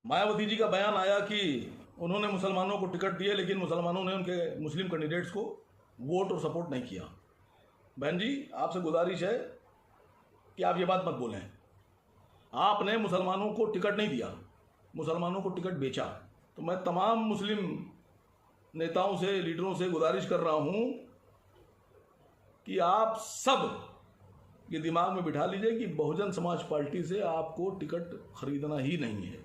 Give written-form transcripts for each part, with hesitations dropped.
मायावती जी का बयान आया कि उन्होंने मुसलमानों को टिकट दिए लेकिन मुसलमानों ने उनके मुस्लिम कैंडिडेट्स को वोट और सपोर्ट नहीं किया। बहन जी, आपसे गुजारिश है कि आप ये बात मत बोलें। आपने मुसलमानों को टिकट नहीं दिया, मुसलमानों को टिकट बेचा। तो मैं तमाम मुस्लिम नेताओं से, लीडरों से गुजारिश कर रहा हूं कि आप सब ये दिमाग में बिठा लीजिए कि बहुजन समाज पार्टी से आपको टिकट खरीदना ही नहीं है।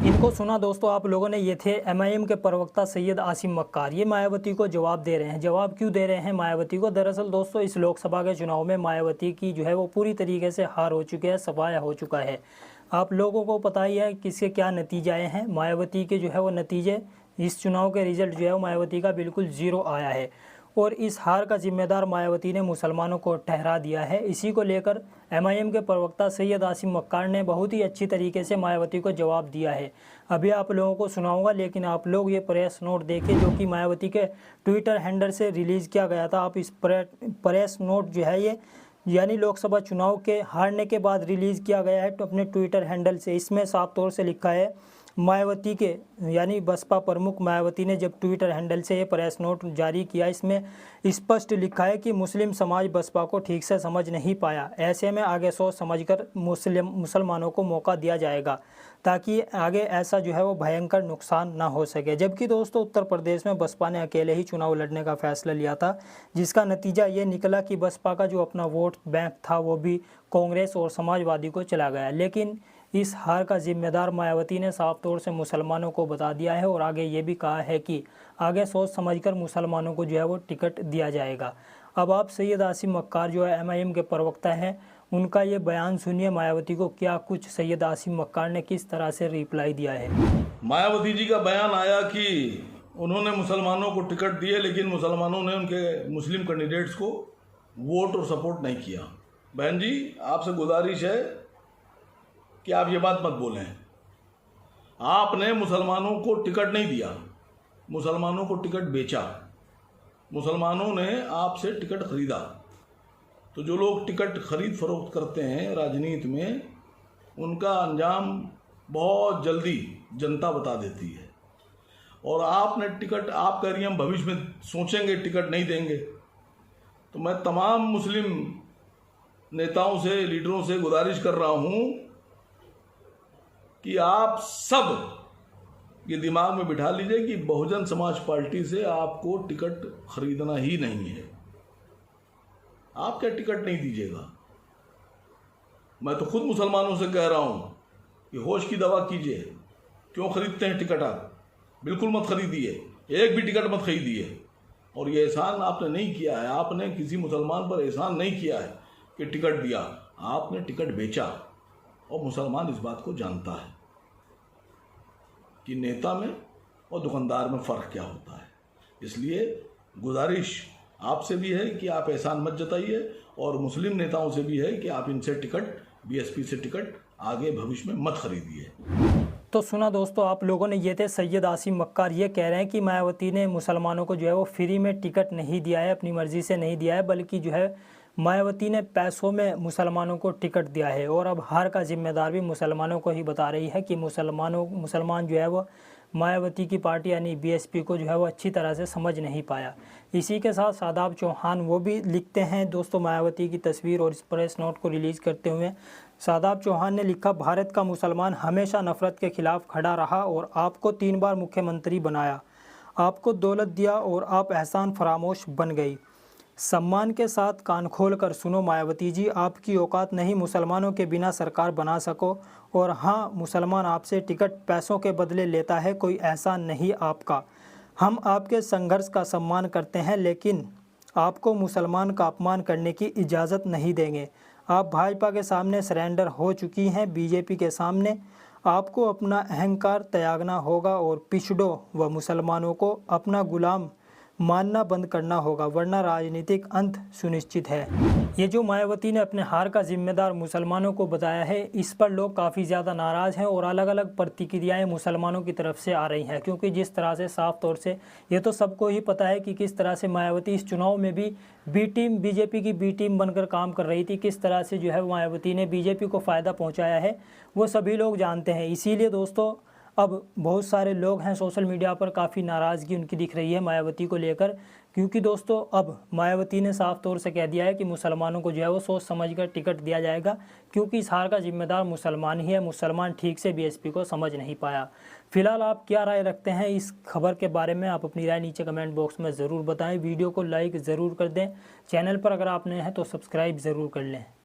इनको सुना दोस्तों आप लोगों ने, ये थे एमआईएम के प्रवक्ता सैयद आसिम मक्कार। ये मायावती को जवाब दे रहे हैं। जवाब क्यों दे रहे हैं मायावती को? दरअसल दोस्तों इस लोकसभा के चुनाव में मायावती की जो है वो पूरी तरीके से हार हो चुकी है, सफाया हो चुका है। आप लोगों को पता ही है कि इसके क्या नतीजे आए हैं। मायावती के जो है वो नतीजे, इस चुनाव के रिजल्ट जो है वो मायावती का बिल्कुल ज़ीरो आया है और इस हार का जिम्मेदार मायावती ने मुसलमानों को ठहरा दिया है। इसी को लेकर एमआईएम के प्रवक्ता सैयद आसिम मक्कार ने बहुत ही अच्छी तरीके से मायावती को जवाब दिया है। अभी आप लोगों को सुनाऊंगा, लेकिन आप लोग ये प्रेस नोट देखिए जो कि मायावती के ट्विटर हैंडल से रिलीज़ किया गया था। आप इस प्रेस नोट जो है ये यानी लोकसभा चुनाव के हारने के बाद रिलीज़ किया गया है तो अपने ट्विटर हैंडल से। इसमें साफ तौर से लिखा है, मायावती के यानी बसपा प्रमुख मायावती ने जब ट्विटर हैंडल से ये प्रेस नोट जारी किया, इसमें स्पष्ट लिखा है कि मुस्लिम समाज बसपा को ठीक से समझ नहीं पाया। ऐसे में आगे सोच समझकर मुसलमानों को मौका दिया जाएगा ताकि आगे ऐसा जो है वो भयंकर नुकसान ना हो सके। जबकि दोस्तों उत्तर प्रदेश में बसपा ने अकेले ही चुनाव लड़ने का फैसला लिया था, जिसका नतीजा ये निकला कि बसपा का जो अपना वोट बैंक था वो भी कांग्रेस और समाजवादी को चला गया। लेकिन इस हार का जिम्मेदार मायावती ने साफ तौर से मुसलमानों को बता दिया है और आगे ये भी कहा है कि आगे सोच समझकर मुसलमानों को जो है वो टिकट दिया जाएगा। अब आप सैयद आसिम मक्कार जो है एमआईएम के प्रवक्ता हैं, उनका ये बयान सुनिए। मायावती को क्या कुछ सैयद आसिम मक्कार ने किस तरह से रिप्लाई दिया है। मायावती जी का बयान आया कि उन्होंने मुसलमानों को टिकट दिए लेकिन मुसलमानों ने उनके मुस्लिम कैंडिडेट्स को वोट और सपोर्ट नहीं किया। बहन जी, आपसे गुजारिश है कि आप ये बात मत बोलें। आपने मुसलमानों को टिकट नहीं दिया, मुसलमानों को टिकट बेचा। मुसलमानों ने आपसे टिकट खरीदा। तो जो लोग टिकट खरीद फरोख्त करते हैं राजनीति में, उनका अंजाम बहुत जल्दी जनता बता देती है। और आपने टिकट, आप कह रही हैं हम भविष्य में सोचेंगे, टिकट नहीं देंगे। तो मैं तमाम मुस्लिम नेताओं से, लीडरों से गुजारिश कर रहा हूं कि आप सब ये दिमाग में बिठा लीजिए कि बहुजन समाज पार्टी से आपको टिकट खरीदना ही नहीं है। आप क्या टिकट नहीं दीजिएगा? मैं तो खुद मुसलमानों से कह रहा हूं कि होश की दवा कीजिए। क्यों खरीदते हैं टिकट आप? बिल्कुल मत खरीदिए, एक भी टिकट मत खरीदिए। और ये एहसान आपने नहीं किया है, आपने किसी मुसलमान पर एहसान नहीं किया है कि टिकट दिया। आपने टिकट बेचा और मुसलमान इस बात को जानता है कि नेता में और दुकानदार में फ़र्क क्या होता है। इसलिए गुजारिश आपसे भी है कि आप एहसान मत जताइए और मुस्लिम नेताओं से भी है कि आप इनसे टिकट, बीएसपी से टिकट आगे भविष्य में मत खरीदिए। तो सुना दोस्तों आप लोगों ने, ये थे सैयद आसिम मक्कार। ये कह रहे हैं कि मायावती ने मुसलमानों को जो है वो फ्री में टिकट नहीं दिया है, अपनी मर्ज़ी से नहीं दिया है, बल्कि जो है मायावती ने पैसों में मुसलमानों को टिकट दिया है। और अब हार का जिम्मेदार भी मुसलमानों को ही बता रही है कि मुसलमान जो है वो मायावती की पार्टी यानी बीएसपी को जो है वो अच्छी तरह से समझ नहीं पाया। इसी के साथ शादाब चौहान वो भी लिखते हैं दोस्तों मायावती की तस्वीर और इस प्रेस नोट को रिलीज़ करते हुए। शादाब चौहान ने लिखा, भारत का मुसलमान हमेशा नफ़रत के खिलाफ खड़ा रहा और आपको 3 बार मुख्यमंत्री बनाया, आपको दौलत दिया और आप एहसान फरामोश बन गई। सम्मान के साथ कान खोल कर सुनो मायावती जी, आपकी औकात नहीं मुसलमानों के बिना सरकार बना सको। और हाँ, मुसलमान आपसे टिकट पैसों के बदले लेता है, कोई एहसान नहीं आपका। हम आपके संघर्ष का सम्मान करते हैं, लेकिन आपको मुसलमान का अपमान करने की इजाज़त नहीं देंगे। आप भाजपा के सामने सरेंडर हो चुकी हैं, बीजेपी के सामने आपको अपना अहंकार त्यागना होगा और पिछड़ों व मुसलमानों को अपना गुलाम मानना बंद करना होगा, वरना राजनीतिक अंत सुनिश्चित है। ये जो मायावती ने अपने हार का जिम्मेदार मुसलमानों को बताया है, इस पर लोग काफ़ी ज़्यादा नाराज़ हैं और अलग अलग प्रतिक्रियाएं मुसलमानों की तरफ से आ रही हैं, क्योंकि जिस तरह से साफ तौर से ये तो सबको ही पता है कि किस तरह से मायावती इस चुनाव में भी बी टीम, बीजेपी की बी टीम बनकर काम कर रही थी, किस तरह से जो है मायावती ने बीजेपी को फ़ायदा पहुँचाया है वो सभी लोग जानते हैं। इसीलिए दोस्तों अब बहुत सारे लोग हैं सोशल मीडिया पर, काफ़ी नाराज़गी उनकी दिख रही है मायावती को लेकर, क्योंकि दोस्तों अब मायावती ने साफ तौर से कह दिया है कि मुसलमानों को जो है वो सोच समझकर टिकट दिया जाएगा, क्योंकि इस हार का जिम्मेदार मुसलमान ही है। मुसलमान ठीक से बीएसपी को समझ नहीं पाया। फिलहाल आप क्या राय रखते हैं इस खबर के बारे में? आप अपनी राय नीचे कमेंट बॉक्स में ज़रूर बताएं। वीडियो को लाइक ज़रूर कर दें। चैनल पर अगर आप नए हैं तो सब्सक्राइब ज़रूर कर लें।